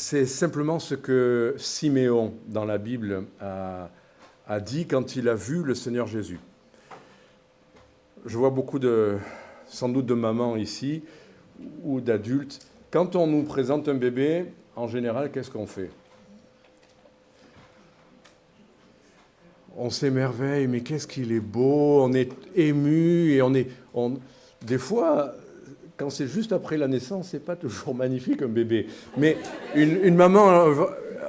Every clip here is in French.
c'est simplement ce que Siméon, dans la Bible, a dit quand il a vu le Seigneur Jésus. Je vois beaucoup sans doute de mamans ici, ou d'adultes. Quand on nous présente un bébé, en général, qu'est-ce qu'on fait? On s'émerveille, mais qu'est-ce qu'il est beau, on est ému, et des fois, quand c'est juste après la naissance, c'est pas toujours magnifique un bébé. Mais une maman,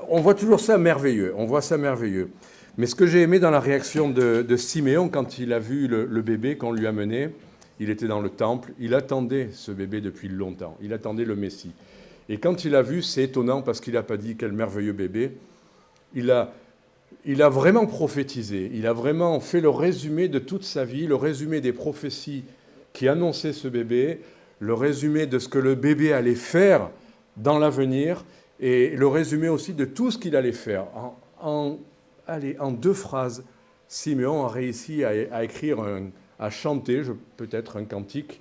on voit toujours ça merveilleux, on voit ça merveilleux. Mais ce que j'ai aimé dans la réaction de Siméon quand il a vu le bébé qu'on lui a mené, il était dans le temple, il attendait ce bébé depuis longtemps, il attendait le Messie. Et quand il a vu, c'est étonnant parce qu'il n'a pas dit quel merveilleux bébé, il a vraiment prophétisé, il a vraiment fait le résumé de toute sa vie, le résumé des prophéties qui annonçaient ce bébé, le résumé de ce que le bébé allait faire dans l'avenir et le résumé aussi de tout ce qu'il allait faire. En 2 phrases, Siméon a réussi à écrire, à chanter peut-être un cantique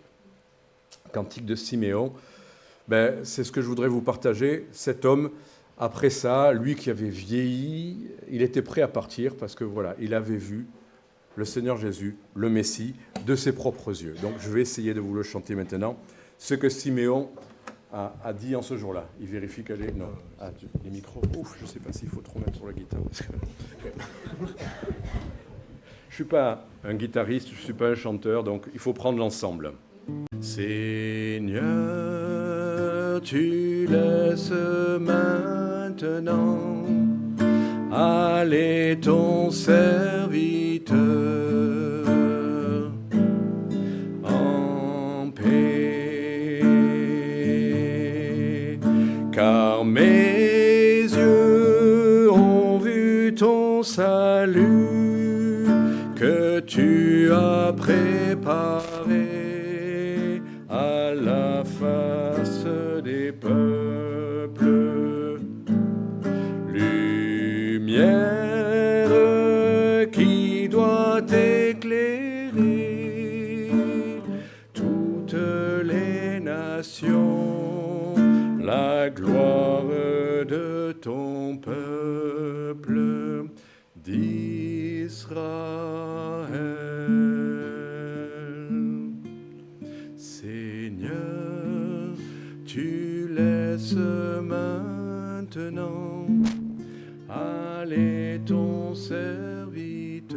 de Siméon. C'est ce que je voudrais vous partager. Cet homme, après ça, lui qui avait vieilli, il était prêt à partir parce que voilà, il avait vu le Seigneur Jésus, le Messie, de ses propres yeux. Donc je vais essayer de vous le chanter maintenant. Ce que Siméon a dit en ce jour-là. Il vérifie qu'elle est... Non. Ah, les micros. Ouf, je ne sais pas s'il faut trop mettre sur la guitare. Je ne suis pas un guitariste, je ne suis pas un chanteur, donc il faut prendre l'ensemble. Seigneur, tu laisses maintenant aller ton serviteur en paix, car mes yeux ont vu ton salut que tu as préparé à la face des peuples, lumière qui doit éclairer toutes les nations, la gloire de ton peuple d'Israël. Seigneur, tu laisses maintenant aller ton serviteur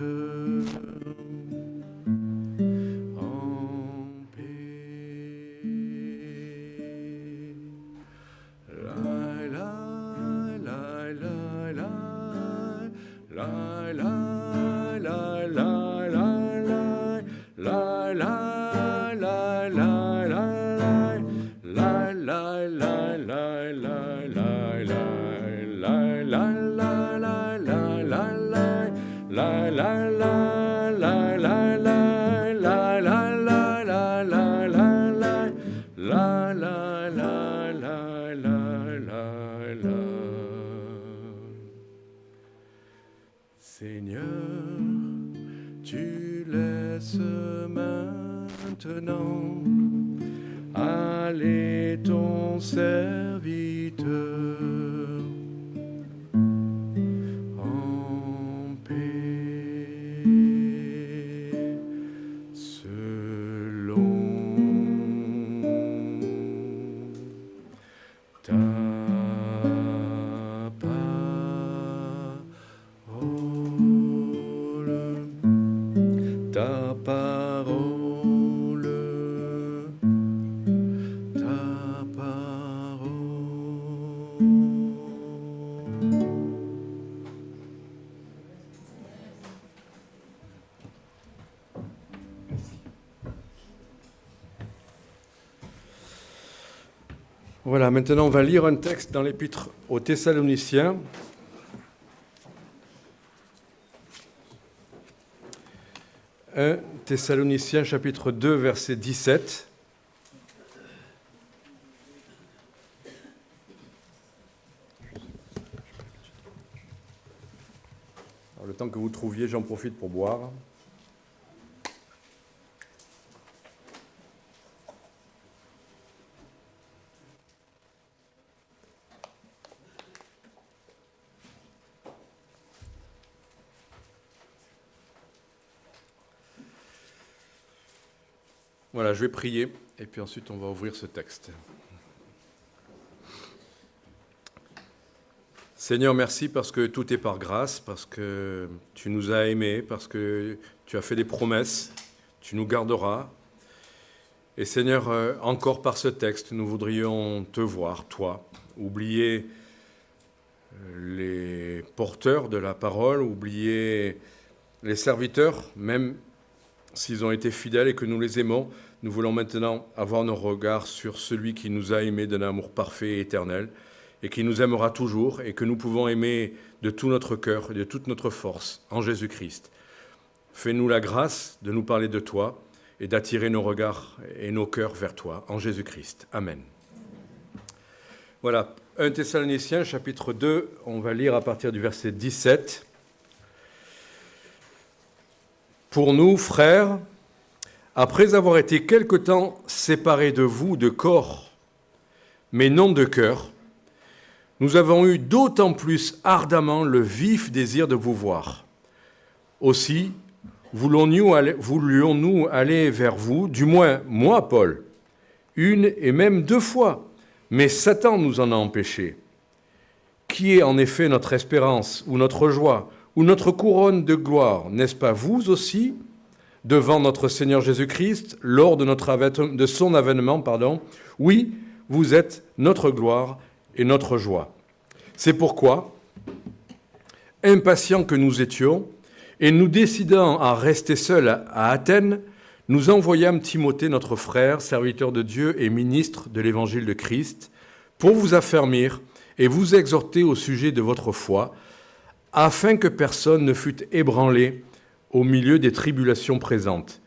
en paix. La la la la la la la la la la la Seigneur, tu laisses maintenant aller ton serviteur en paix, selon ta Voilà, maintenant on va lire un texte dans l'Épître aux Thessaloniciens. 1 Thessaloniciens chapitre 2, verset 17. Alors, le temps que vous trouviez, j'en profite pour boire. Voilà, je vais prier et puis ensuite on va ouvrir ce texte. Seigneur, merci parce que tout est par grâce, parce que tu nous as aimés, parce que tu as fait des promesses, tu nous garderas. Et Seigneur, encore par ce texte, nous voudrions te voir, toi, oublier les porteurs de la parole, oublier les serviteurs, même s'ils ont été fidèles et que nous les aimons. Nous voulons maintenant avoir nos regards sur celui qui nous a aimés d'un amour parfait et éternel, et qui nous aimera toujours, et que nous pouvons aimer de tout notre cœur et de toute notre force en Jésus-Christ. Fais-nous la grâce de nous parler de toi et d'attirer nos regards et nos cœurs vers toi, en Jésus-Christ. Amen. Voilà, 1 Thessaloniciens, chapitre 2, on va lire à partir du verset 17. Pour nous, frères, après avoir été quelque temps séparés de vous de corps, mais non de cœur, nous avons eu d'autant plus ardemment le vif désir de vous voir. Aussi, voulions-nous aller vers vous, du moins moi, Paul, une et même 2 fois, mais Satan nous en a empêchés. Qui est en effet notre espérance, ou notre joie, ou notre couronne de gloire, n'est-ce pas vous aussi, devant notre Seigneur Jésus-Christ, lors de son avènement, oui, vous êtes notre gloire et notre joie. C'est pourquoi, impatients que nous étions, et nous décidant à rester seuls à Athènes, nous envoyâmes Timothée, notre frère, serviteur de Dieu et ministre de l'évangile de Christ, pour vous affermir et vous exhorter au sujet de votre foi, afin que personne ne fût ébranlé au milieu des tribulations présentes.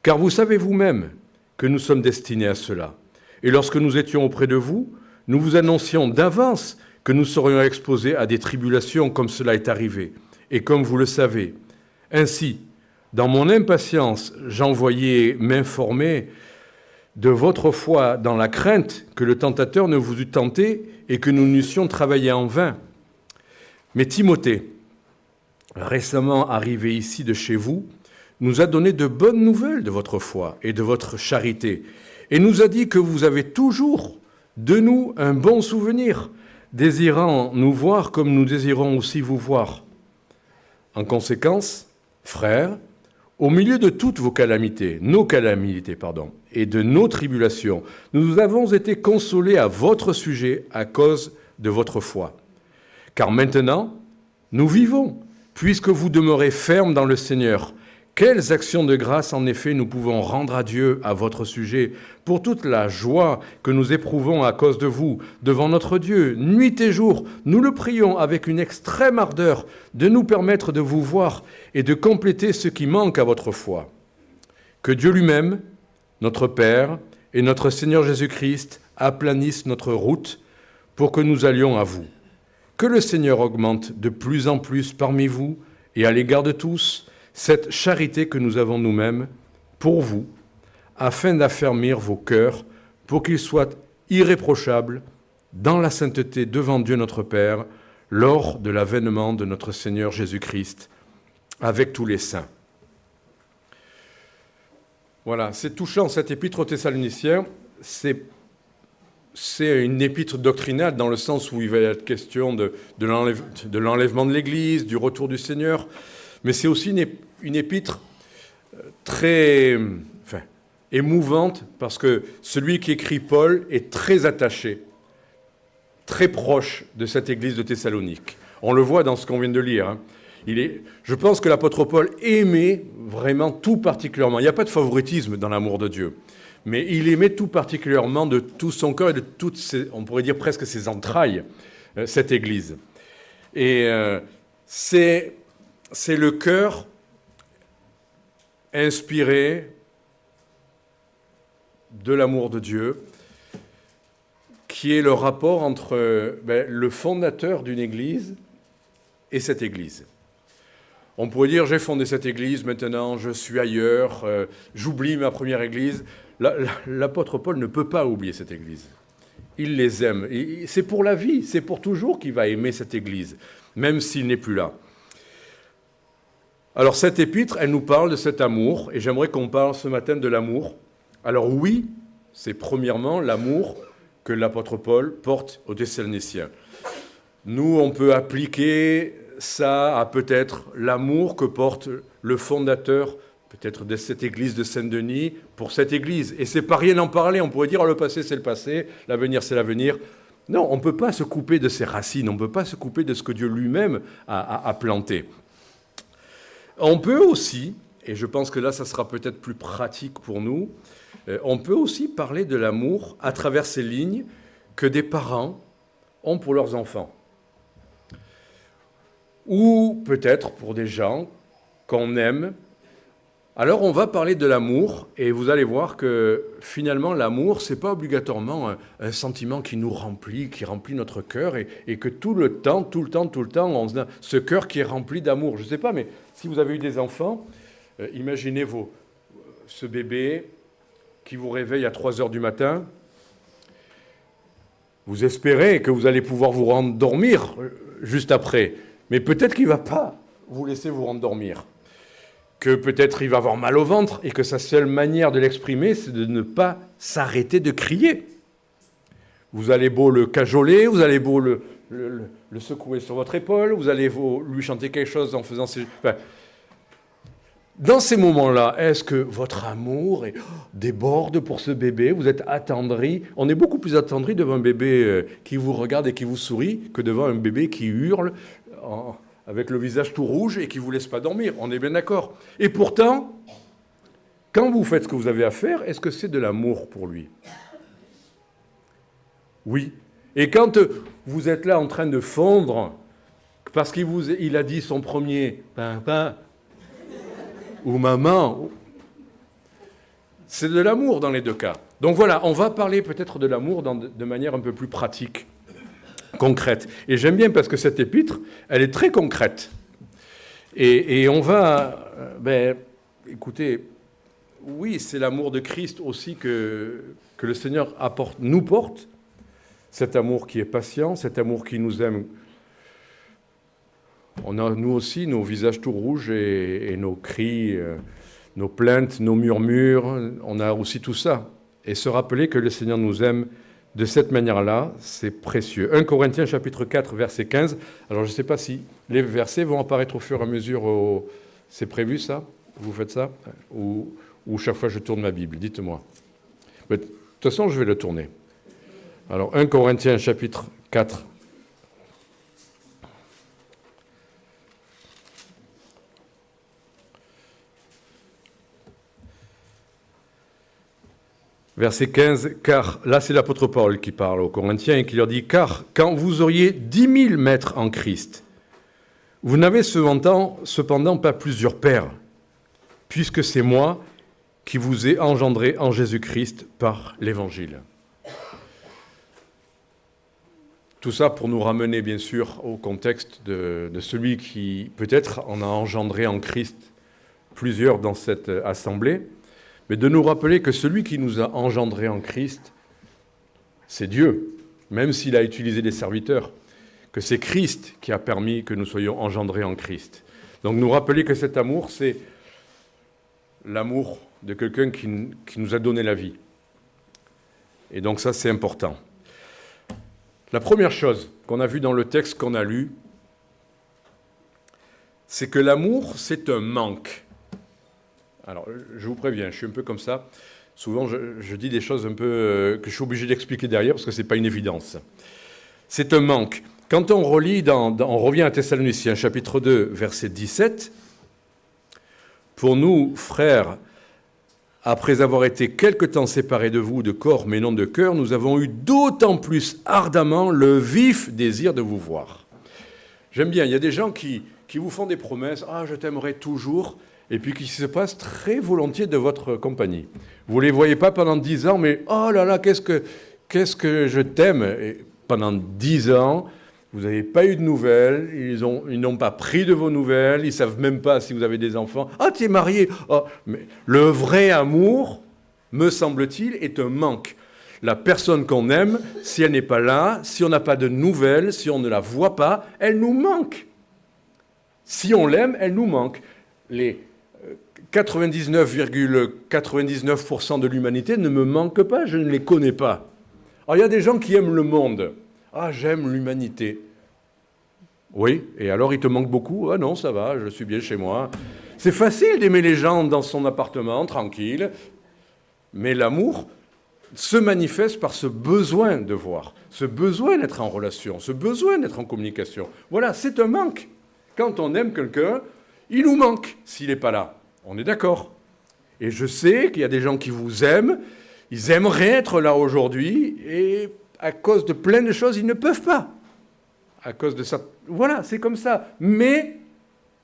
Car vous savez vous-même que nous sommes destinés à cela. Et lorsque nous étions auprès de vous, nous vous annoncions d'avance que nous serions exposés à des tribulations comme cela est arrivé, et comme vous le savez. Ainsi, dans mon impatience, j'envoyais m'informer de votre foi dans la crainte que le tentateur ne vous eût tenté et que nous n'eussions travaillé en vain. Mais Timothée, récemment arrivé ici de chez vous, nous a donné de bonnes nouvelles de votre foi et de votre charité, et nous a dit que vous avez toujours de nous un bon souvenir, désirant nous voir comme nous désirons aussi vous voir. En conséquence, frères, au milieu de toutes vos calamités, et de nos tribulations, nous avons été consolés à votre sujet à cause de votre foi. Car maintenant, nous vivons, puisque vous demeurez fermes dans le Seigneur. Quelles actions de grâce, en effet, nous pouvons rendre à Dieu à votre sujet pour toute la joie que nous éprouvons à cause de vous devant notre Dieu. Nuit et jour, nous le prions avec une extrême ardeur de nous permettre de vous voir et de compléter ce qui manque à votre foi. Que Dieu lui-même, notre Père et notre Seigneur Jésus-Christ aplanissent notre route pour que nous allions à vous. Que le Seigneur augmente de plus en plus parmi vous et à l'égard de tous cette charité que nous avons nous-mêmes pour vous, afin d'affermir vos cœurs pour qu'ils soient irréprochables dans la sainteté devant Dieu notre Père, lors de l'avènement de notre Seigneur Jésus-Christ, avec tous les saints. Voilà, c'est touchant cette épître aux Thessaloniciens. C'est une épître doctrinale dans le sens où il va être question de l'enlèvement de l'Église, du retour du Seigneur, mais c'est aussi une épître très émouvante parce que celui qui écrit Paul est très attaché, très proche de cette église de Thessalonique. On le voit dans ce qu'on vient de lire. Je pense que l'apôtre Paul aimait vraiment tout particulièrement. Il n'y a pas de favoritisme dans l'amour de Dieu, mais il aimait tout particulièrement de tout son cœur et de toutes ses, on pourrait dire presque ses entrailles, cette église. Et c'est le cœur inspiré de l'amour de Dieu, qui est le rapport entre le fondateur d'une église et cette église. On pourrait dire, j'ai fondé cette église, maintenant je suis ailleurs, j'oublie ma première église. L'apôtre Paul ne peut pas oublier cette église. Il les aime. Et c'est pour la vie, c'est pour toujours qu'il va aimer cette église, même s'il n'est plus là. Alors cette épître, elle nous parle de cet amour, et j'aimerais qu'on parle ce matin de l'amour Alors oui, c'est premièrement l'amour que l'apôtre Paul porte aux Thessaloniciens. Nous, on peut appliquer ça à peut-être l'amour que porte le fondateur, peut-être de cette église de Saint-Denis, pour cette église. Et c'est pas rien d'en parler, on pourrait dire, le passé c'est le passé, l'avenir c'est l'avenir. Non, on ne peut pas se couper de ses racines, on ne peut pas se couper de ce que Dieu lui-même a planté. On peut aussi, et je pense que là ça sera peut-être plus pratique pour nous, on peut aussi parler de l'amour à travers ces lignes que des parents ont pour leurs enfants. Ou peut-être pour des gens qu'on aime. Alors on va parler de l'amour, et vous allez voir que finalement l'amour, ce n'est pas obligatoirement un sentiment qui nous remplit, qui remplit notre cœur, et que tout le temps, on a ce cœur qui est rempli d'amour. Je ne sais pas, mais si vous avez eu des enfants, imaginez ce bébé qui vous réveille à 3 heures du matin. Vous espérez que vous allez pouvoir vous rendormir juste après, mais peut-être qu'il ne va pas vous laisser vous rendormir. Que peut-être il va avoir mal au ventre et que sa seule manière de l'exprimer, c'est de ne pas s'arrêter de crier. Vous allez beau le cajoler, vous allez beau le secouer sur votre épaule, vous allez lui chanter quelque chose en faisant ses... Enfin, dans ces moments-là, est-ce que votre amour déborde pour ce bébé? Vous êtes attendri? On est beaucoup plus attendri devant un bébé qui vous regarde et qui vous sourit que devant un bébé qui hurle avec le visage tout rouge et qui ne vous laisse pas dormir. On est bien d'accord. Et pourtant, quand vous faites ce que vous avez à faire, est-ce que c'est de l'amour pour lui? Oui. Et quand vous êtes là en train de fondre, parce qu'il a dit son premier « papa » ou « maman », c'est de l'amour dans les deux cas. Donc voilà, on va parler peut-être de l'amour de manière un peu plus pratique, concrète. Et j'aime bien parce que cette épître, elle est très concrète. Et on va... écoutez, oui, c'est l'amour de Christ aussi que le Seigneur nous porte, cet amour qui est patient, cet amour qui nous aime. On a, nous aussi, nos visages tout rouges et nos cris, nos plaintes, nos murmures. On a aussi tout ça. Et se rappeler que le Seigneur nous aime de cette manière-là, c'est précieux. 1 Corinthiens chapitre 4, verset 15. Alors, je ne sais pas si les versets vont apparaître au fur et à mesure. C'est prévu, ça? Vous faites ça? Ou chaque fois, je tourne ma Bible? Dites-moi. Mais, de toute façon, je vais le tourner. Alors, 1 Corinthiens chapitre 4. Verset 15, car, là c'est l'apôtre Paul qui parle aux Corinthiens et qui leur dit, car quand vous auriez 10 000 maîtres en Christ, vous n'avez cependant pas plusieurs pères, puisque c'est moi qui vous ai engendré en Jésus-Christ par l'Évangile. Tout ça pour nous ramener bien sûr au contexte de celui qui peut-être en a engendré en Christ plusieurs dans cette assemblée, mais de nous rappeler que celui qui nous a engendrés en Christ, c'est Dieu, même s'il a utilisé des serviteurs, que c'est Christ qui a permis que nous soyons engendrés en Christ. Donc nous rappeler que cet amour, c'est l'amour de quelqu'un qui nous a donné la vie. Et donc ça, c'est important. La première chose qu'on a vue dans le texte qu'on a lu, c'est que l'amour, c'est un manque. Alors, je vous préviens, je suis un peu comme ça. Souvent, je dis des choses un peu que je suis obligé d'expliquer derrière parce que ce n'est pas une évidence. C'est un manque. Quand on relit, on revient à Thessaloniciens, chapitre 2, verset 17, « Pour nous, frères, après avoir été quelque temps séparés de vous de corps mais non de cœur, nous avons eu d'autant plus ardemment le vif désir de vous voir. » J'aime bien, il y a des gens qui vous font des promesses, « Ah, je t'aimerai toujours », et puis qui se passent très volontiers de votre compagnie. Vous ne les voyez pas pendant 10 ans, mais « Oh là là, qu'est-ce que je t'aime » Et pendant 10 ans, vous n'avez pas eu de nouvelles, ils n'ont pas pris de vos nouvelles, ils ne savent même pas si vous avez des enfants. « Ah, tu es marié !» Oh, mais le vrai amour, me semble-t-il, est un manque. La personne qu'on aime, si elle n'est pas là, si on n'a pas de nouvelles, si on ne la voit pas, elle nous manque. Si on l'aime, elle nous manque. 99,99% de l'humanité ne me manque pas, je ne les connais pas. Alors il y a des gens qui aiment le monde. Ah, j'aime l'humanité. Oui, et alors il te manque beaucoup? Ah non, ça va, je suis bien chez moi. C'est facile d'aimer les gens dans son appartement, tranquille, mais l'amour se manifeste par ce besoin de voir, ce besoin d'être en relation, ce besoin d'être en communication. Voilà, c'est un manque. Quand on aime quelqu'un, il nous manque s'il n'est pas là. On est d'accord. Et je sais qu'il y a des gens qui vous aiment, ils aimeraient être là aujourd'hui, et à cause de plein de choses, ils ne peuvent pas. À cause de ça. Voilà, c'est comme ça. Mais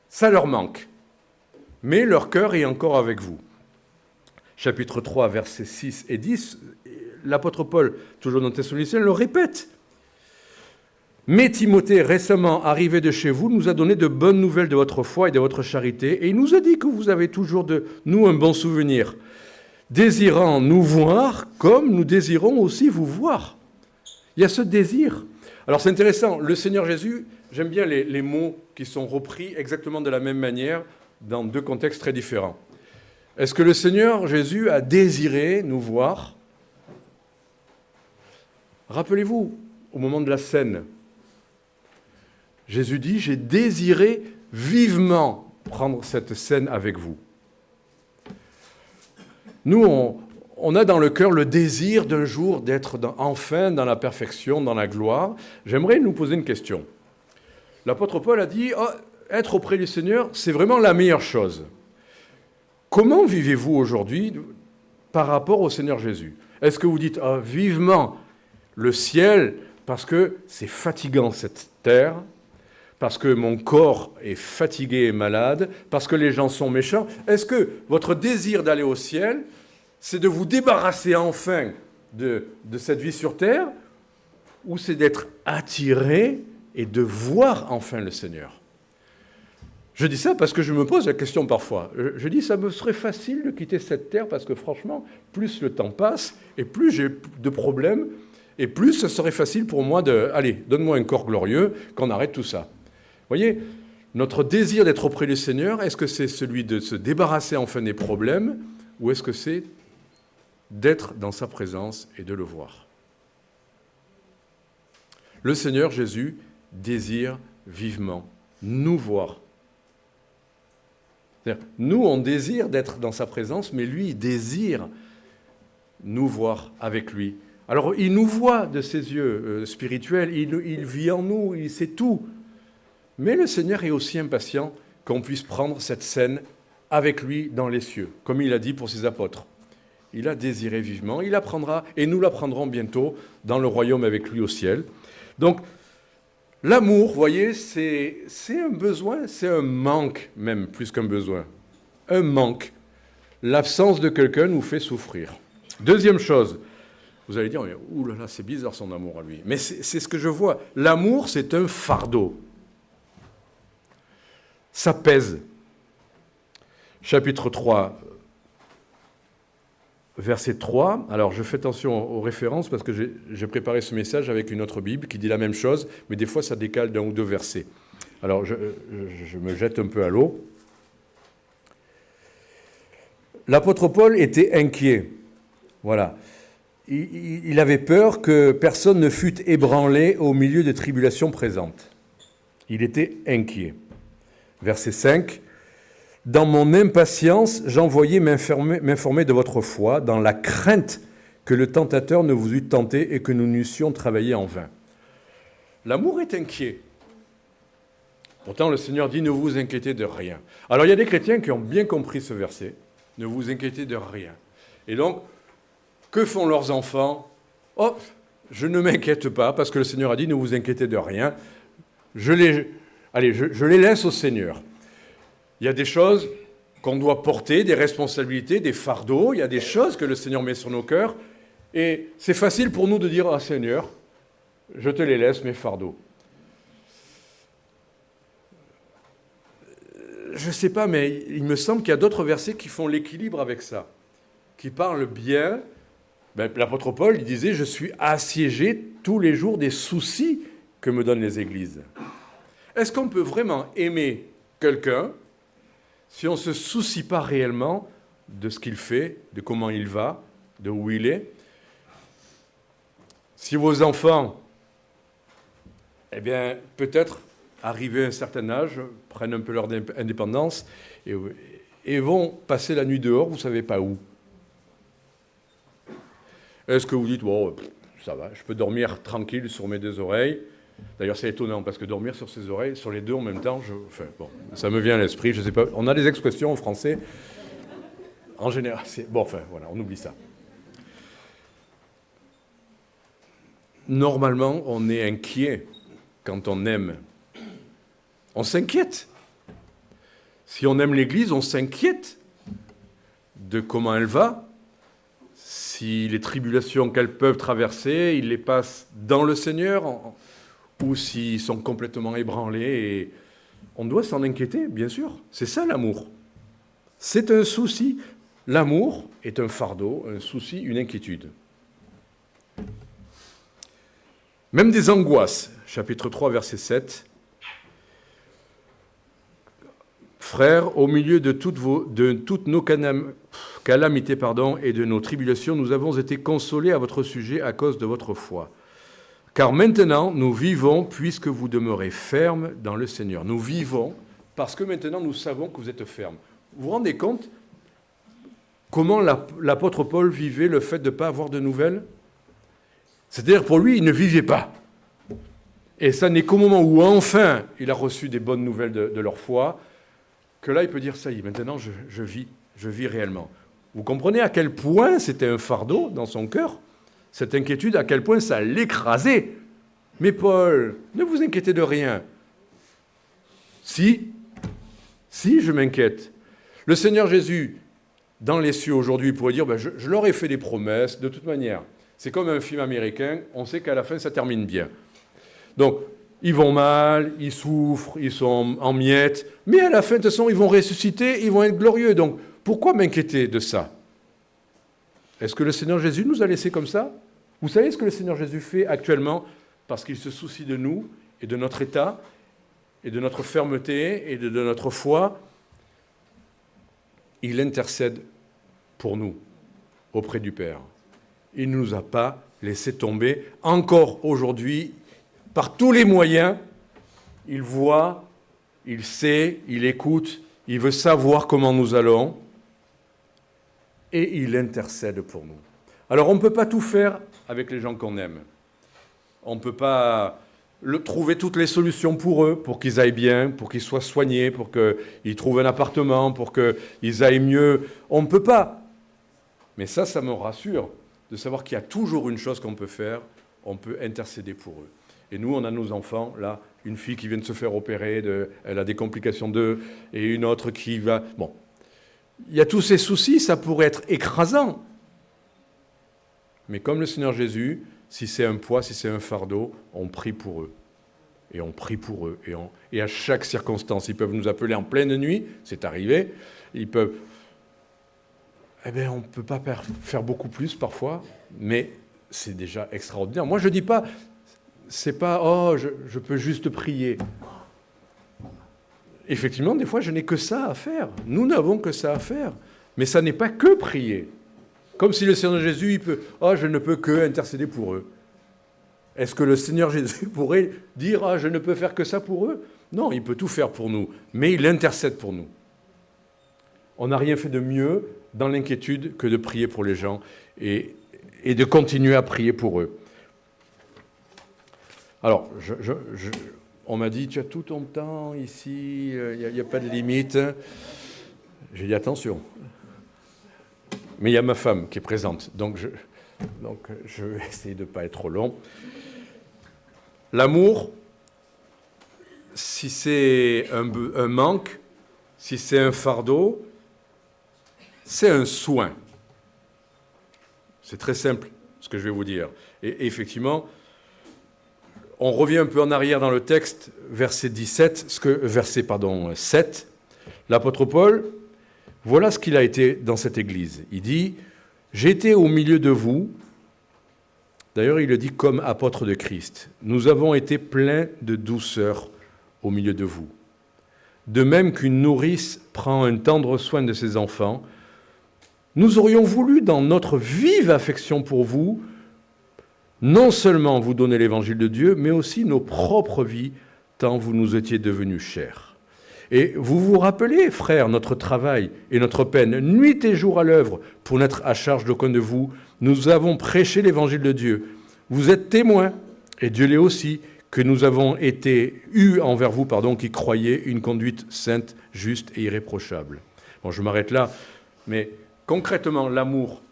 ça leur manque. Mais leur cœur est encore avec vous. Chapitre 3, versets 6 et 10, l'apôtre Paul, toujours dans Thessaloniciens, le répète. Mais Timothée, récemment arrivé de chez vous, nous a donné de bonnes nouvelles de votre foi et de votre charité, et il nous a dit que vous avez toujours de nous un bon souvenir, désirant nous voir comme nous désirons aussi vous voir. Il y a ce désir. Alors c'est intéressant, le Seigneur Jésus, j'aime bien les mots qui sont repris exactement de la même manière dans deux contextes très différents. Est-ce que le Seigneur Jésus a désiré nous voir? Rappelez-vous, au moment de la scène, Jésus dit « J'ai désiré vivement prendre cette scène avec vous ». Nous, on a dans le cœur le désir d'un jour d'être enfin dans la perfection, dans la gloire. J'aimerais nous poser une question. L'apôtre Paul a dit oh, être auprès du Seigneur, c'est vraiment la meilleure chose. Comment vivez-vous aujourd'hui par rapport au Seigneur Jésus? Est-ce que vous dites oh, vivement le ciel parce que c'est fatigant cette terre, parce que mon corps est fatigué et malade, parce que les gens sont méchants? Est-ce que votre désir d'aller au ciel, c'est de vous débarrasser enfin de cette vie sur terre, ou c'est d'être attiré et de voir enfin le Seigneur? Je dis ça parce que je me pose la question parfois. Je dis ça me serait facile de quitter cette terre parce que franchement, plus le temps passe et plus j'ai de problèmes et plus ce serait facile pour moi de « Allez, donne-moi un corps glorieux, qu'on arrête tout ça ». Vous voyez, notre désir d'être auprès du Seigneur, est-ce que c'est celui de se débarrasser enfin des problèmes ou est-ce que c'est d'être dans sa présence et de le voir? Le Seigneur Jésus désire vivement nous voir. C'est-à-dire, nous, on désire d'être dans sa présence, mais lui, il désire nous voir avec lui. Alors, il nous voit de ses yeux spirituels, il vit en nous, il sait tout. Mais le Seigneur est aussi impatient qu'on puisse prendre cette scène avec lui dans les cieux, comme il a dit pour ses apôtres. Il a désiré vivement, il apprendra, et nous l'apprendrons bientôt dans le royaume avec lui au ciel. Donc, l'amour, vous voyez, c'est un besoin, c'est un manque même, plus qu'un besoin. Un manque. L'absence de quelqu'un nous fait souffrir. Deuxième chose, vous allez dire, ouh là là, c'est bizarre son amour à lui. Mais c'est ce que je vois. L'amour, c'est un fardeau. Ça pèse. Chapitre 3, verset 3. Alors, je fais attention aux références parce que j'ai préparé ce message avec une autre Bible qui dit la même chose, mais des fois, ça décale d'un ou deux versets. Alors, je me jette un peu à l'eau. L'apôtre Paul était inquiet. Voilà. Il avait peur que personne ne fût ébranlé au milieu des tribulations présentes. Il était inquiet. Verset 5. « Dans mon impatience, j'envoyais m'informer de votre foi, dans la crainte que le tentateur ne vous eût tenté et que nous n'eussions travaillé en vain. » L'amour est inquiet. Pourtant, le Seigneur dit « Ne vous inquiétez de rien ». Alors, il y a des chrétiens qui ont bien compris ce verset. « Ne vous inquiétez de rien ». Et donc, que font leurs enfants? « Hop, je ne m'inquiète pas, parce que le Seigneur a dit « Ne vous inquiétez de rien ». Je les laisse au Seigneur. Il y a des choses qu'on doit porter, des responsabilités, des fardeaux. Il y a des choses que le Seigneur met sur nos cœurs. Et c'est facile pour nous de dire « Ah Seigneur, je te les laisse, mes fardeaux. » Je ne sais pas, mais il me semble qu'il y a d'autres versets qui font l'équilibre avec ça, qui parlent bien. L'apôtre Paul, il disait « Je suis assiégé tous les jours des soucis que me donnent les églises. » Est-ce qu'on peut vraiment aimer quelqu'un si on ne se soucie pas réellement de ce qu'il fait, de comment il va, de où il est, si vos enfants, eh bien, peut-être, arrivés à un certain âge, prennent un peu leur indépendance et vont passer la nuit dehors, vous ne savez pas où. Est-ce que vous dites, bon, ça va, je peux dormir tranquille sur mes deux oreilles. D'ailleurs, c'est étonnant, parce que dormir sur ses oreilles, sur les deux en même temps, bon, ça me vient à l'esprit, je ne sais pas. On a des expressions en français. En général, voilà, on oublie ça. Normalement, on est inquiet quand on aime. On s'inquiète. Si on aime l'Église, on s'inquiète de comment elle va. Si les tribulations qu'elles peuvent traverser, ils les passent dans le Seigneur, ou s'ils sont complètement ébranlés. Et on doit s'en inquiéter, bien sûr. C'est ça l'amour. C'est un souci. L'amour est un fardeau, un souci, une inquiétude. Même des angoisses. Chapitre 3, verset 7. Frères, au milieu de toutes nos calamités et de nos tribulations, nous avons été consolés à votre sujet à cause de votre foi. Car maintenant, nous vivons puisque vous demeurez fermes dans le Seigneur. Nous vivons parce que maintenant, nous savons que vous êtes fermes. Vous vous rendez compte comment l'apôtre Paul vivait le fait de ne pas avoir de nouvelles? C'est-à-dire, pour lui, il ne vivait pas. Et ça n'est qu'au moment où, enfin, il a reçu des bonnes nouvelles de leur foi, que là, il peut dire, ça y est, maintenant, je vis réellement. Vous comprenez à quel point c'était un fardeau dans son cœur, cette inquiétude, à quel point ça l'écrasait. Mais Paul, ne vous inquiétez de rien. Si, je m'inquiète. Le Seigneur Jésus, dans les cieux aujourd'hui, pourrait dire, je leur ai fait des promesses, de toute manière. C'est comme un film américain, on sait qu'à la fin, ça termine bien. Donc, ils vont mal, ils souffrent, ils sont en miettes, mais à la fin, de toute façon, ils vont ressusciter, ils vont être glorieux. Donc, pourquoi m'inquiéter de ça? Est-ce que le Seigneur Jésus nous a laissés comme ça? Vous savez ce que le Seigneur Jésus fait actuellement? Parce qu'il se soucie de nous et de notre état, et de notre fermeté, et de notre foi. Il intercède pour nous, auprès du Père. Il ne nous a pas laissé tomber. Encore aujourd'hui, par tous les moyens, il voit, il sait, il écoute, il veut savoir comment nous allons, et il intercède pour nous. Alors on ne peut pas tout faire avec les gens qu'on aime. On ne peut pas trouver toutes les solutions pour eux, pour qu'ils aillent bien, pour qu'ils soient soignés, pour qu'ils trouvent un appartement, pour qu'ils aillent mieux. On ne peut pas. Mais ça me rassure de savoir qu'il y a toujours une chose qu'on peut faire, on peut intercéder pour eux. Et nous, on a nos enfants, là, une fille qui vient de se faire opérer, elle a des complications et une autre qui va... Bon, il y a tous ces soucis, ça pourrait être écrasant. Mais comme le Seigneur Jésus, si c'est un poids, si c'est un fardeau, on prie pour eux. Et on prie pour eux. Et à chaque circonstance, ils peuvent nous appeler en pleine nuit, c'est arrivé, ils peuvent... Eh bien, on ne peut pas faire beaucoup plus parfois, mais c'est déjà extraordinaire. Moi, je ne dis pas, c'est pas, oh, je peux juste prier. Effectivement, des fois, je n'ai que ça à faire. Nous n'avons que ça à faire. Mais ça n'est pas que prier. Comme si le Seigneur Jésus, je ne peux que intercéder pour eux. Est-ce que le Seigneur Jésus pourrait dire, je ne peux faire que ça pour eux? Non, il peut tout faire pour nous, mais il intercède pour nous. On n'a rien fait de mieux dans l'inquiétude que de prier pour les gens et de continuer à prier pour eux. Alors, on m'a dit, tu as tout ton temps ici, il n'y a pas de limite. J'ai dit, attention. Mais il y a ma femme qui est présente, donc je vais essayer de ne pas être trop long. L'amour, si c'est un manque, si c'est un fardeau, c'est un soin. C'est très simple, ce que je vais vous dire. Et effectivement, on revient un peu en arrière dans le texte, verset 7. L'apôtre Paul, voilà ce qu'il a été dans cette église. Il dit, « J'ai été au milieu de vous ». D'ailleurs, il le dit comme apôtre de Christ. « Nous avons été pleins de douceur au milieu de vous. de même qu'une nourrice prend un tendre soin de ses enfants, nous aurions voulu, dans notre vive affection pour vous, non seulement vous donner l'évangile de Dieu, mais aussi nos propres vies, tant vous nous étiez devenus chers. Et vous vous rappelez, frères, notre travail et notre peine, nuit et jour à l'œuvre, pour n'être à charge d'aucun de vous. Nous avons prêché l'évangile de Dieu. Vous êtes témoins, et Dieu l'est aussi, que nous avons été eus envers vous, qui croyez, une conduite sainte, juste et irréprochable. Bon, je m'arrête là, mais concrètement, l'amour,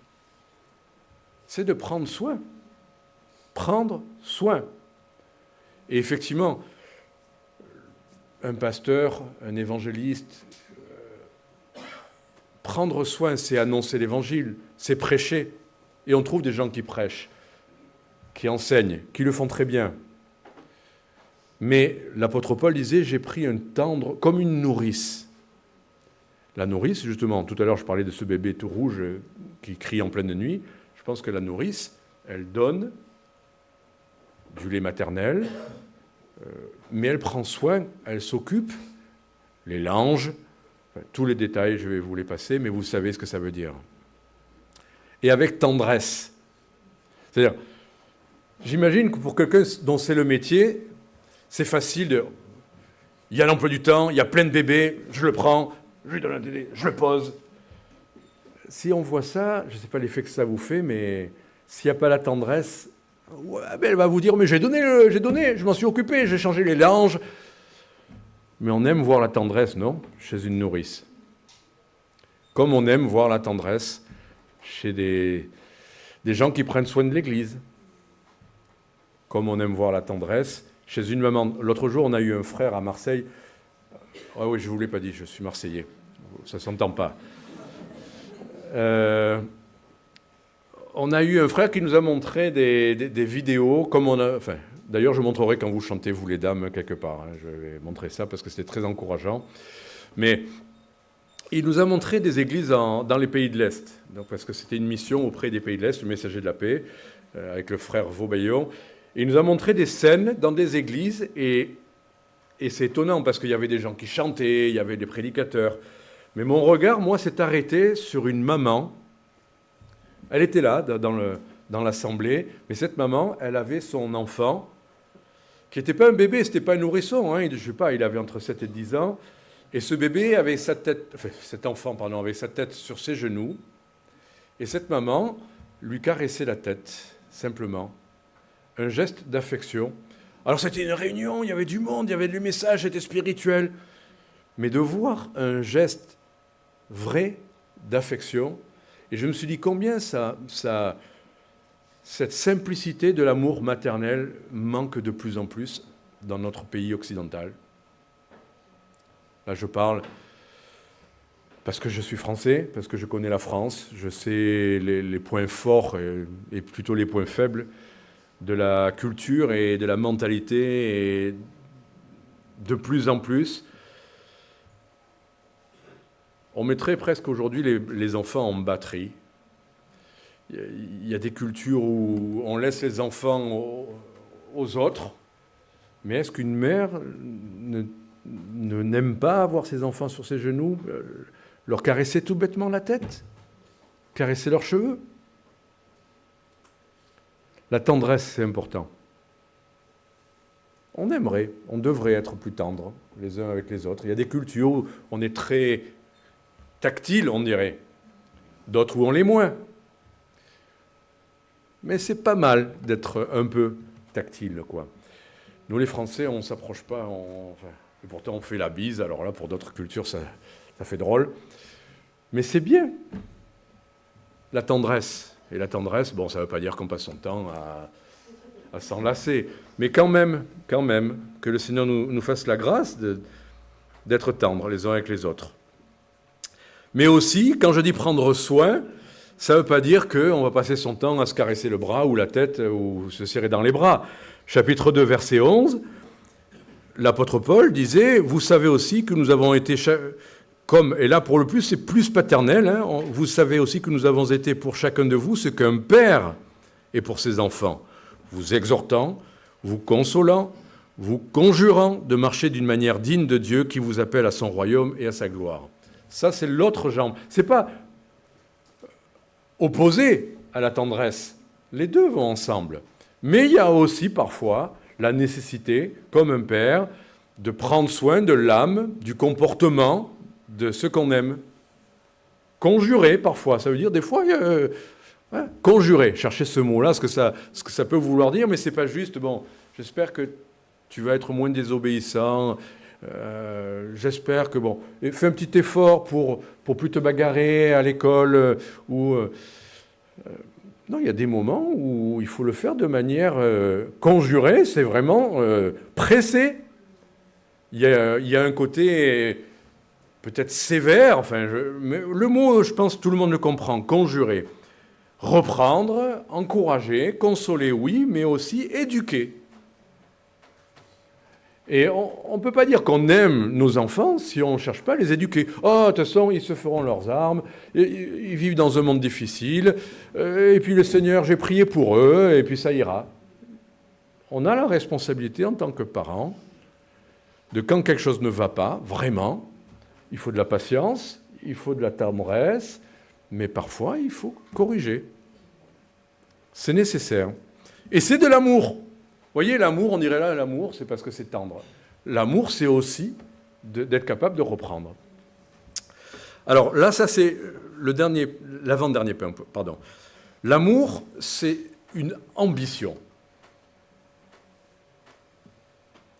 c'est de prendre soin. Prendre soin. Et effectivement, un pasteur, un évangéliste, prendre soin, c'est annoncer l'évangile, c'est prêcher. Et on trouve des gens qui prêchent, qui enseignent, qui le font très bien. Mais l'apôtre Paul disait, j'ai pris un tendre, comme une nourrice. La nourrice, justement, tout à l'heure je parlais de ce bébé tout rouge qui crie en pleine nuit. Je pense que la nourrice, elle donne du lait maternel, mais elle prend soin, elle s'occupe, les langes, tous les détails, je vais vous les passer, mais vous savez ce que ça veut dire. Et avec tendresse. C'est-à-dire, j'imagine que pour quelqu'un dont c'est le métier, c'est facile de... Il y a l'emploi du temps, il y a plein de bébés, je le prends, je lui donne un télé, je le pose. Si on voit ça, je ne sais pas l'effet que ça vous fait, mais s'il n'y a pas la tendresse, ouais, elle va vous dire, mais j'ai donné, je m'en suis occupé, j'ai changé les langes. Mais on aime voir la tendresse, non, chez une nourrice. Comme on aime voir la tendresse chez des gens qui prennent soin de l'Église. Comme on aime voir la tendresse chez une maman. L'autre jour, on a eu un frère à Marseille. Ah oui, je ne vous l'ai pas dit, je suis Marseillais. Ça ne s'entend pas. On a eu un frère qui nous a montré des vidéos, comme on a... Enfin, d'ailleurs, je montrerai quand vous chantez, vous les dames, quelque part. Je vais montrer ça parce que c'était très encourageant. Mais il nous a montré des églises dans les pays de l'Est. Donc, parce que c'était une mission auprès des pays de l'Est, le messager de la paix, avec le frère Vaubaillon. Il nous a montré des scènes dans des églises et c'est étonnant parce qu'il y avait des gens qui chantaient, il y avait des prédicateurs. Mais mon regard, moi, s'est arrêté sur une maman. Elle était là, dans l'assemblée, mais cette maman, elle avait son enfant, qui n'était pas un bébé, c'était pas un nourrisson, hein, je sais pas, il avait entre 7 et 10 ans, et ce bébé avait sa tête, enfin, cet enfant, pardon, avait sa tête sur ses genoux, et cette maman lui caressait la tête, simplement, un geste d'affection. Alors c'était une réunion, il y avait du monde, il y avait du message, c'était spirituel, mais de voir un geste vrai d'affection. Et je me suis dit combien cette simplicité de l'amour maternel manque de plus en plus dans notre pays occidental. Là, je parle parce que je suis français, parce que je connais la France, je sais les points forts et plutôt les points faibles de la culture et de la mentalité, et de plus en plus, on mettrait presque aujourd'hui les enfants en batterie. Il y a des cultures où on laisse les enfants aux autres, mais est-ce qu'une mère n'aime pas avoir ses enfants sur ses genoux, leur caresser tout bêtement la tête, caresser leurs cheveux? La tendresse, c'est important. On devrait être plus tendres les uns avec les autres. Il y a des cultures où on est très tactile, on dirait. D'autres où on l'est moins. Mais c'est pas mal d'être un peu tactile, quoi. Nous, les Français, on ne s'approche pas, et pourtant on fait la bise. Alors là, pour d'autres cultures, ça fait drôle. Mais c'est bien, la tendresse. Et la tendresse, bon, ça ne veut pas dire qu'on passe son temps à s'enlacer. Mais quand même, que le Seigneur nous fasse la grâce d'être tendres les uns avec les autres. Mais aussi, quand je dis prendre soin, ça ne veut pas dire qu'on va passer son temps à se caresser le bras ou la tête ou se serrer dans les bras. Chapitre 2, verset 11, l'apôtre Paul disait « Vous savez aussi que nous avons été... » Comme, et là, pour le plus, c'est plus paternel. Hein, vous savez aussi que nous avons été pour chacun de vous ce qu'un père est pour ses enfants, vous exhortant, vous consolant, vous conjurant de marcher d'une manière digne de Dieu qui vous appelle à son royaume et à sa gloire. Ça, c'est l'autre jambe. Ce n'est pas opposé à la tendresse. Les deux vont ensemble. Mais il y a aussi parfois la nécessité, comme un père, de prendre soin de l'âme, du comportement de ce qu'on aime. Conjurer parfois, ça veut dire des fois... conjurer, cherchez ce mot-là, ce que ça peut vouloir dire, mais ce n'est pas juste, bon, j'espère que tu vas être moins désobéissant, j'espère que, bon, fais un petit effort pour plus te bagarrer à l'école, non, il y a des moments où il faut le faire de manière conjurée, c'est vraiment pressé. Il y a un côté peut-être sévère, enfin, mais le mot, je pense, tout le monde le comprend, conjurer. Reprendre, encourager, consoler, oui, mais aussi éduquer. Et on ne peut pas dire qu'on aime nos enfants si on ne cherche pas à les éduquer. Oh, de toute façon, ils se feront leurs armes, ils vivent dans un monde difficile, et puis le Seigneur, j'ai prié pour eux, et puis ça ira. On a la responsabilité en tant que parents de quand quelque chose ne va pas, vraiment, il faut de la patience, il faut de la tendresse, mais parfois, il faut corriger. C'est nécessaire. Et c'est de l'amour. Vous voyez, l'amour, on dirait là, l'amour, c'est parce que c'est tendre. L'amour, c'est aussi d'être capable de reprendre. Alors là, ça, c'est l'avant-dernier point, pardon. L'amour, c'est une ambition.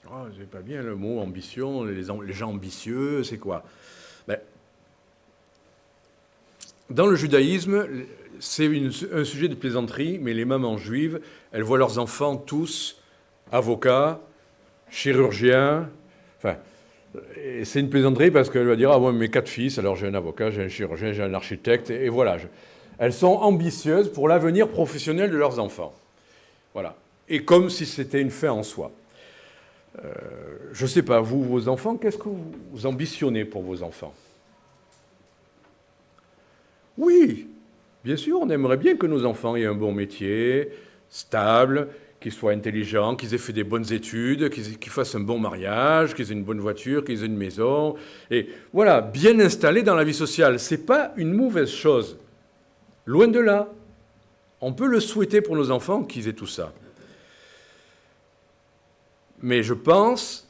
Oh, c'est pas bien le mot ambition, les gens ambitieux, c'est quoi? Dans le judaïsme, c'est un sujet de plaisanterie, mais les mamans juives, elles voient leurs enfants tous avocats, chirurgiens. Enfin, c'est une plaisanterie parce qu'elle va dire « Ah, moi, mes 4 fils, alors j'ai un avocat, j'ai un chirurgien, j'ai un architecte, et voilà. » Elles sont ambitieuses pour l'avenir professionnel de leurs enfants. Voilà. Et comme si c'était une fin en soi. Je ne sais pas, vous, vos enfants, qu'est-ce que vous ambitionnez pour vos enfants? Oui, bien sûr, on aimerait bien que nos enfants aient un bon métier, stable, qu'ils soient intelligents, qu'ils aient fait des bonnes études, qu'ils fassent un bon mariage, qu'ils aient une bonne voiture, qu'ils aient une maison. Et voilà, bien installés dans la vie sociale. Ce n'est pas une mauvaise chose. Loin de là. On peut le souhaiter pour nos enfants qu'ils aient tout ça. Mais je pense,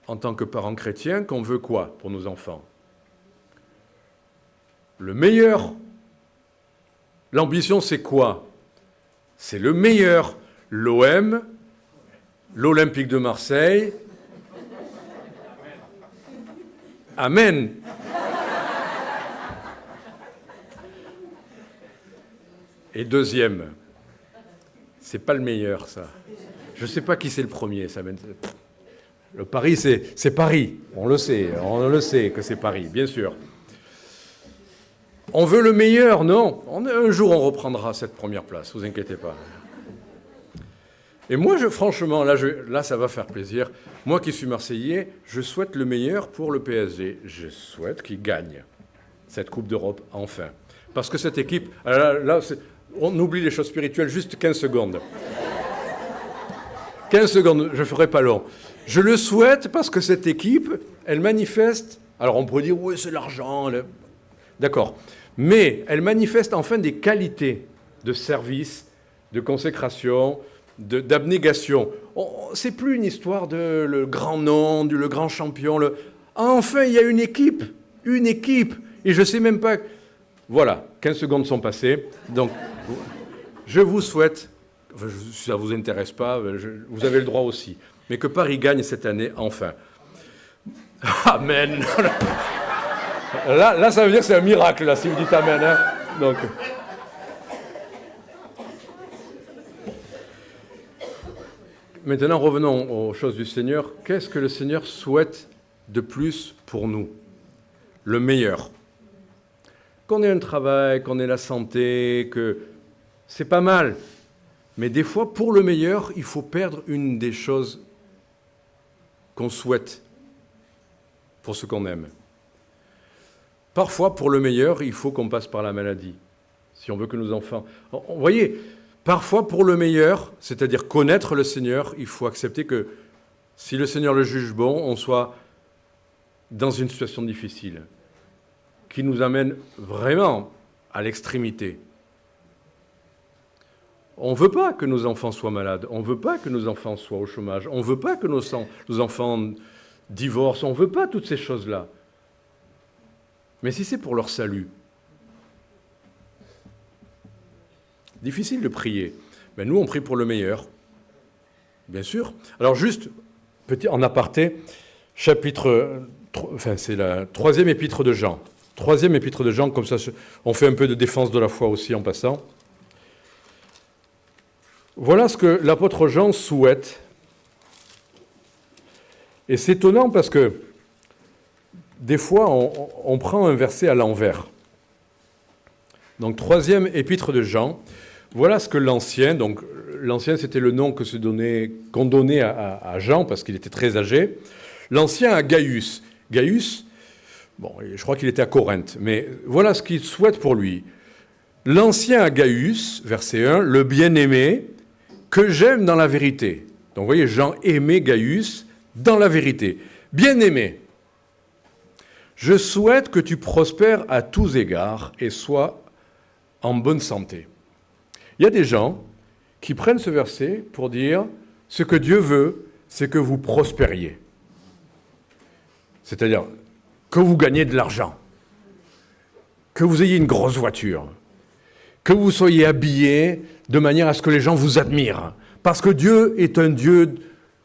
en tant que parents chrétiens, qu'on veut quoi pour nos enfants? Le meilleur. L'ambition, c'est quoi? C'est le meilleur. L'OM, l'Olympique de Marseille. Amen. Et deuxième, c'est pas le meilleur, ça. Je ne sais pas qui c'est le premier. Ça le Paris, c'est Paris. On le sait que c'est Paris, bien sûr. On veut le meilleur, non. Un jour, on reprendra cette première place, vous inquiétez pas. Et moi, franchement, là, ça va faire plaisir. Moi qui suis Marseillais, je souhaite le meilleur pour le PSG. Je souhaite qu'il gagne cette Coupe d'Europe, enfin. Parce que cette équipe... Là, on oublie les choses spirituelles, juste 15 secondes. 15 secondes, je ne ferai pas long. Je le souhaite parce que cette équipe, elle manifeste... Alors, on pourrait dire, oui, c'est l'argent. D'accord. Mais elle manifeste enfin des qualités de service, de consécration, d'abnégation. C'est plus une histoire de le grand nom, le grand champion. Enfin, il y a une équipe. Et je ne sais même pas... Voilà, 15 secondes sont passées. Donc, je vous souhaite, si ça ne vous intéresse pas, vous avez le droit aussi, mais que Paris gagne cette année, enfin. Amen. Là, ça veut dire que c'est un miracle, là, si vous dites Amen. Hein. Donc... Maintenant, revenons aux choses du Seigneur. Qu'est-ce que le Seigneur souhaite de plus pour nous? Le meilleur. Qu'on ait un travail, qu'on ait la santé, que c'est pas mal. Mais des fois, pour le meilleur, il faut perdre une des choses qu'on souhaite pour ce qu'on aime. Parfois, pour le meilleur, il faut qu'on passe par la maladie, si on veut que nos enfants... Vous voyez, parfois, pour le meilleur, c'est-à-dire connaître le Seigneur, il faut accepter que si le Seigneur le juge bon, on soit dans une situation difficile, qui nous amène vraiment à l'extrémité. On ne veut pas que nos enfants soient malades, on ne veut pas que nos enfants soient au chômage, on ne veut pas que nos enfants divorcent, on ne veut pas toutes ces choses-là. Mais si c'est pour leur salut, difficile de prier. Mais nous, on prie pour le meilleur, bien sûr. Alors juste, petit en aparté, c'est la 3e épître de Jean. 3e épître de Jean, comme ça, on fait un peu de défense de la foi aussi en passant. Voilà ce que l'apôtre Jean souhaite. Et c'est étonnant parce que des fois, on prend un verset à l'envers. Donc, 3e épître de Jean. Voilà ce que l'ancien, donc l'ancien c'était le nom qu'on donnait à Jean parce qu'il était très âgé. L'ancien à Gaius. Gaius, bon, je crois qu'il était à Corinthe, mais voilà ce qu'il souhaite pour lui. L'ancien à Gaius, verset 1, le bien-aimé, que j'aime dans la vérité. Donc vous voyez, Jean aimait Gaius dans la vérité. Bien-aimé, je souhaite que tu prospères à tous égards et sois en bonne santé. Il y a des gens qui prennent ce verset pour dire ce que Dieu veut, c'est que vous prospériez. C'est-à-dire que vous gagnez de l'argent, que vous ayez une grosse voiture, que vous soyez habillés de manière à ce que les gens vous admirent. Parce que Dieu est un Dieu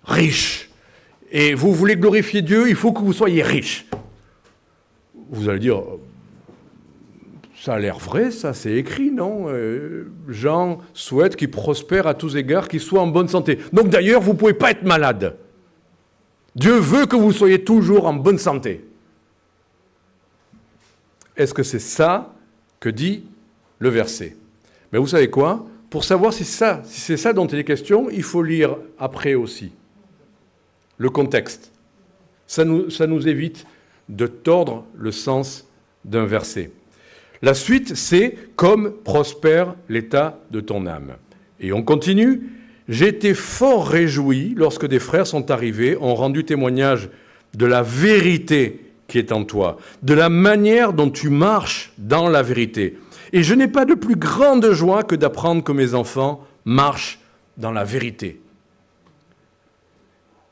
riche. Et vous voulez glorifier Dieu, il faut que vous soyez riche. Vous allez dire, ça a l'air vrai, ça, c'est écrit, non? Jean souhaite qu'il prospère à tous égards, qu'il soit en bonne santé. Donc d'ailleurs, vous ne pouvez pas être malade. Dieu veut que vous soyez toujours en bonne santé. Est-ce que c'est ça que dit le verset? Mais vous savez quoi? Pour savoir si c'est ça dont il est question, il faut lire après aussi le contexte. Ça nous évite de tordre le sens d'un verset. La suite, c'est « comme prospère l'état de ton âme ». Et on continue. « J'étais fort réjoui lorsque des frères sont arrivés, ont rendu témoignage de la vérité qui est en toi, de la manière dont tu marches dans la vérité. Et je n'ai pas de plus grande joie que d'apprendre que mes enfants marchent dans la vérité. »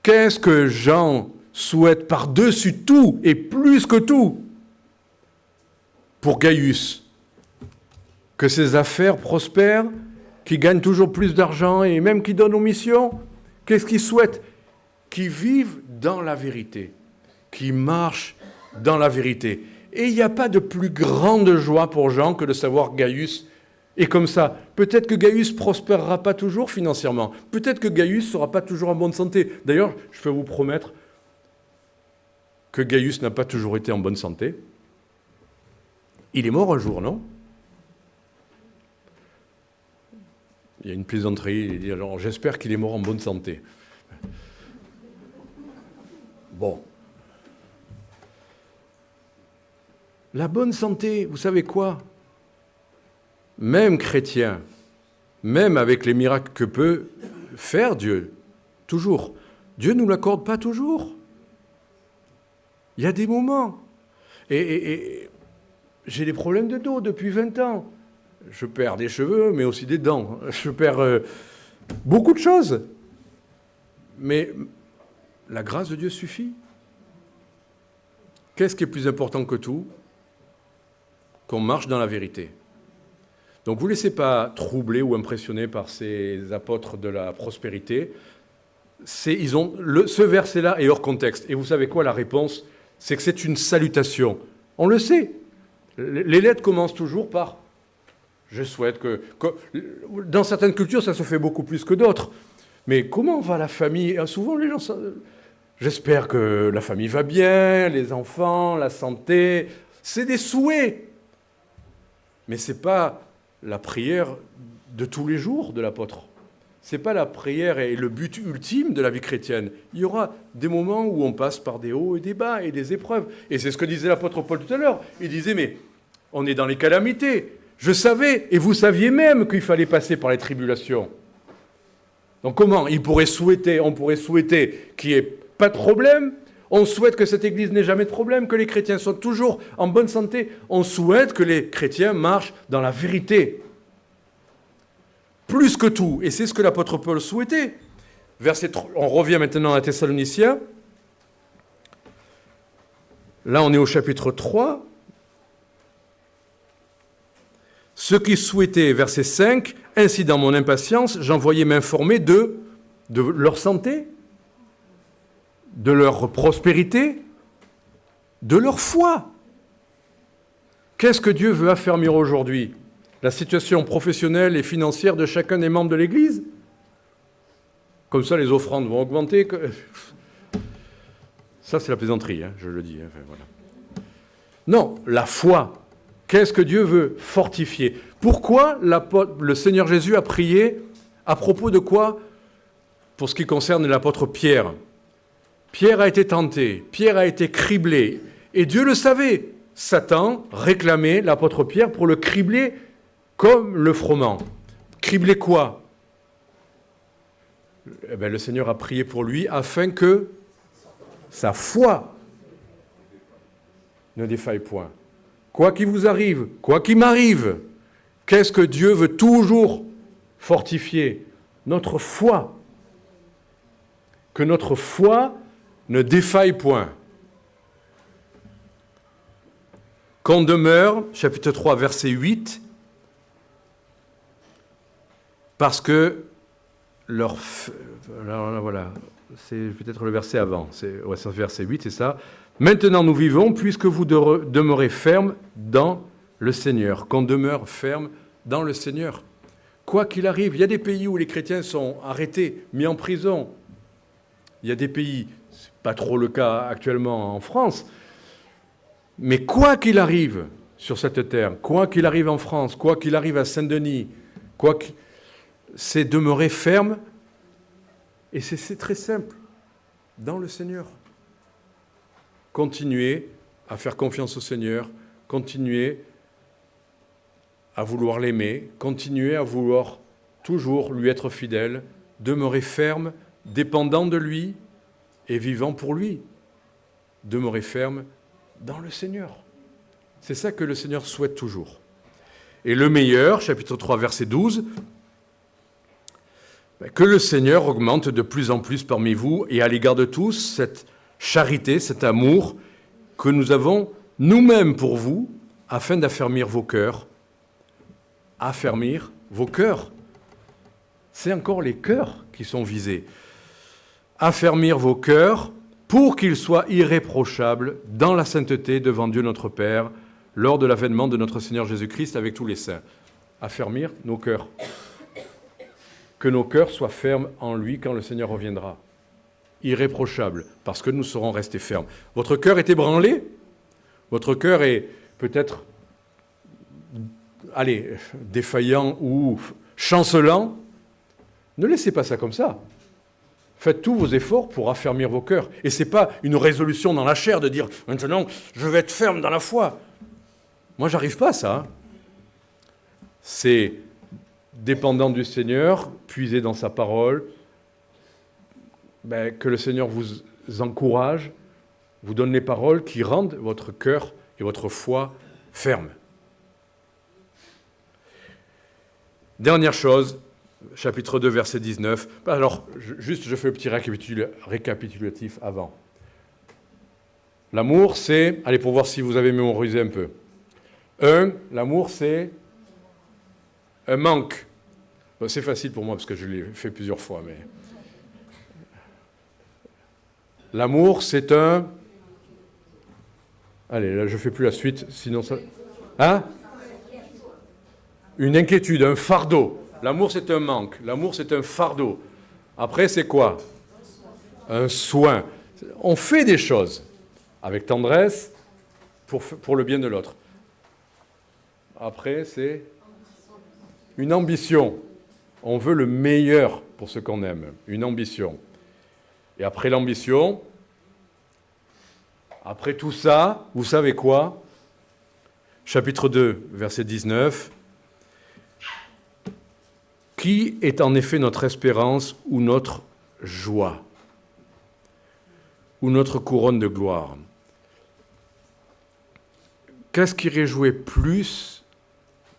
Qu'est-ce que Jean souhaite par-dessus tout et plus que tout pour Gaius? Que ses affaires prospèrent, qu'il gagne toujours plus d'argent et même qu'il donne aux missions? Qu'est-ce qu'il souhaite? Qu'il vive dans la vérité, qu'il marche dans la vérité. Et il n'y a pas de plus grande joie pour Jean que de savoir que Gaius est comme ça. Peut-être que Gaius ne prospérera pas toujours financièrement. Peut-être que Gaius ne sera pas toujours en bonne santé. D'ailleurs, je peux vous promettre que Gaius n'a pas toujours été en bonne santé. Il est mort un jour, non? Il y a une plaisanterie, il dit alors j'espère qu'il est mort en bonne santé. Bon. La bonne santé, vous savez quoi? Même chrétien, même avec les miracles que peut faire Dieu, toujours, Dieu ne nous l'accorde pas toujours. Il y a des moments. Et j'ai des problèmes de dos depuis 20 ans. Je perds des cheveux, mais aussi des dents. Je perds beaucoup de choses. Mais la grâce de Dieu suffit. Qu'est-ce qui est plus important que tout? Qu'on marche dans la vérité. Donc vous ne laissez pas troubler ou impressionner par ces apôtres de la prospérité. Ce verset-là est hors contexte. Et vous savez quoi, la réponse? C'est que c'est une salutation. On le sait. Les lettres commencent toujours par « je souhaite que… » Dans certaines cultures, ça se fait beaucoup plus que d'autres. Mais comment va la famille? Souvent, les gens… J'espère que la famille va bien, les enfants, la santé. C'est des souhaits. Mais ce n'est pas la prière de tous les jours de l'apôtre. Ce n'est pas la prière et le but ultime de la vie chrétienne. Il y aura des moments où on passe par des hauts et des bas et des épreuves. Et c'est ce que disait l'apôtre Paul tout à l'heure. Il disait, mais on est dans les calamités. Je savais, et vous saviez même qu'il fallait passer par les tribulations. Donc comment on pourrait souhaiter qu'il n'y ait pas de problème. On souhaite que cette Église n'ait jamais de problème, que les chrétiens soient toujours en bonne santé. On souhaite que les chrétiens marchent dans la vérité. Plus que tout. Et c'est ce que l'apôtre Paul souhaitait. Verset 3, on revient maintenant à Thessaloniciens. Là, on est au chapitre 3. Ce qui souhaitait, verset 5, « Ainsi, dans mon impatience, j'envoyais m'informer de leur santé, de leur prospérité, de leur foi. » Qu'est-ce que Dieu veut affermir aujourd'hui? La situation professionnelle et financière de chacun des membres de l'Église? Comme ça, les offrandes vont augmenter. Ça, c'est la plaisanterie, hein, je le dis. Enfin, voilà. Non, la foi. Qu'est-ce que Dieu veut fortifier? Pourquoi le Seigneur Jésus a prié à propos de quoi? Pour ce qui concerne l'apôtre Pierre. Pierre a été tenté, Pierre a été criblé, et Dieu le savait. Satan réclamait l'apôtre Pierre pour le cribler comme le froment. Cribler quoi? Eh bien, le Seigneur a prié pour lui afin que sa foi ne défaille point. Quoi qu'il vous arrive, quoi qu'il m'arrive, qu'est-ce que Dieu veut toujours fortifier? Notre foi. Que notre foi ne défaille point. Qu'on demeure, chapitre 3, verset 8, parce que leur... Alors voilà, c'est peut-être le verset avant, c'est verset 8, c'est ça. Maintenant nous vivons, puisque vous demeurez fermes dans le Seigneur, qu'on demeure ferme dans le Seigneur. Quoi qu'il arrive, il y a des pays où les chrétiens sont arrêtés, mis en prison. Il y a des pays, c'est pas trop le cas actuellement en France, mais quoi qu'il arrive sur cette terre, quoi qu'il arrive en France, quoi qu'il arrive à Saint-Denis, c'est demeurer ferme, et c'est très simple, dans le Seigneur. Continuez à faire confiance au Seigneur, continuez à vouloir l'aimer, continuez à vouloir toujours lui être fidèle, demeurer ferme, dépendant de lui et vivant pour lui. Demeurer ferme dans le Seigneur. C'est ça que le Seigneur souhaite toujours. Et le meilleur, chapitre 3, verset 12, que le Seigneur augmente de plus en plus parmi vous et à l'égard de tous cette charité, cet amour que nous avons nous-mêmes pour vous, afin d'affermir vos cœurs. Affermir vos cœurs. C'est encore les cœurs qui sont visés. Affermir vos cœurs pour qu'ils soient irréprochables dans la sainteté devant Dieu notre Père, lors de l'avènement de notre Seigneur Jésus-Christ avec tous les saints. Affermir nos cœurs. Que nos cœurs soient fermes en lui quand le Seigneur reviendra. Irréprochables, parce que nous serons restés fermes. Votre cœur est ébranlé? Votre cœur est peut-être, défaillant ou chancelant? Ne laissez pas ça comme ça. Faites tous vos efforts pour affermir vos cœurs. Et ce n'est pas une résolution dans la chair de dire « Maintenant, je vais être ferme dans la foi ». Moi, j'arrive pas à ça. C'est dépendant du Seigneur, puiser dans sa parole, que le Seigneur vous encourage, vous donne les paroles qui rendent votre cœur et votre foi fermes. Dernière chose, chapitre 2, verset 19. Alors, je fais le petit récapitulatif avant. L'amour, c'est... Allez, pour voir si vous avez mémorisé un peu. L'amour, c'est un manque. Bon, c'est facile pour moi, parce que je l'ai fait plusieurs fois, mais... L'amour, c'est un... Allez, là, je ne fais plus la suite, sinon ça... Une inquiétude, un fardeau. L'amour, c'est un manque. L'amour, c'est un fardeau. Après, c'est quoi? Un soin. On fait des choses avec tendresse pour le bien de l'autre. Après, c'est une ambition. On veut le meilleur pour ce qu'on aime. Une ambition. Et après l'ambition, après tout ça, vous savez quoi? Chapitre 2, verset 19. Qui est en effet notre espérance ou notre joie, ou notre couronne de gloire? Qu'est-ce qui réjouit plus,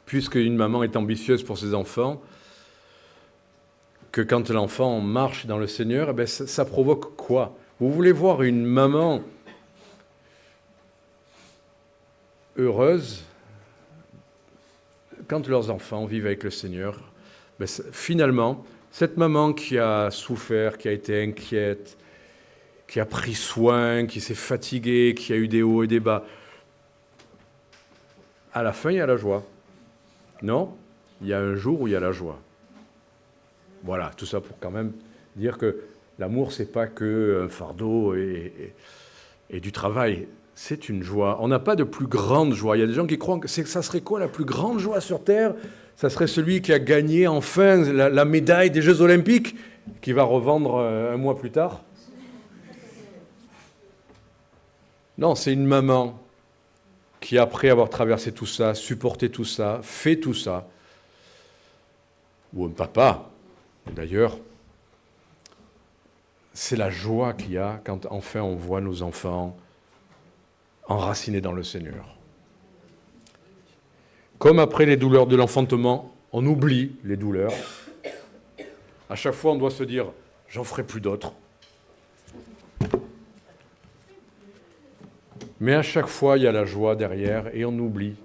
puisque une maman est ambitieuse pour ses enfants, que quand l'enfant marche dans le Seigneur, eh bien, ça provoque quoi? Vous voulez voir une maman heureuse quand leurs enfants vivent avec le Seigneur? Ben, finalement, cette maman qui a souffert, qui a été inquiète, qui a pris soin, qui s'est fatiguée, qui a eu des hauts et des bas, à la fin, il y a la joie. Non? Il y a un jour où il y a la joie. Voilà, tout ça pour quand même dire que l'amour, c'est pas qu'un fardeau et du travail. C'est une joie. On n'a pas de plus grande joie. Il y a des gens qui croient que ça serait quoi la plus grande joie sur Terre? Ça serait celui qui a gagné enfin la médaille des Jeux Olympiques, qui va revendre un mois plus tard. Non, c'est une maman qui, après avoir traversé tout ça, supporté tout ça, fait tout ça, ou un papa, d'ailleurs, c'est la joie qu'il y a quand enfin on voit nos enfants enracinés dans le Seigneur. Comme après les douleurs de l'enfantement, on oublie les douleurs. À chaque fois, on doit se dire « j'en ferai plus d'autres ». Mais à chaque fois, il y a la joie derrière et on oublie.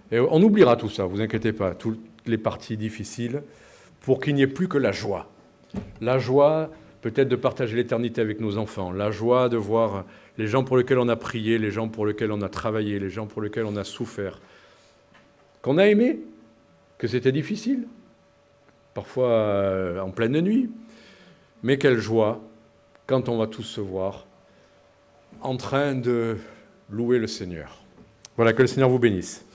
Et on oubliera tout ça, vous inquiétez pas, toutes les parties difficiles, pour qu'il n'y ait plus que la joie. La joie, peut-être de partager l'éternité avec nos enfants. La joie de voir les gens pour lesquels on a prié, les gens pour lesquels on a travaillé, les gens pour lesquels on a souffert. Qu'on a aimé, que c'était difficile, parfois en pleine nuit. Mais quelle joie quand on va tous se voir en train de louer le Seigneur. Voilà, que le Seigneur vous bénisse.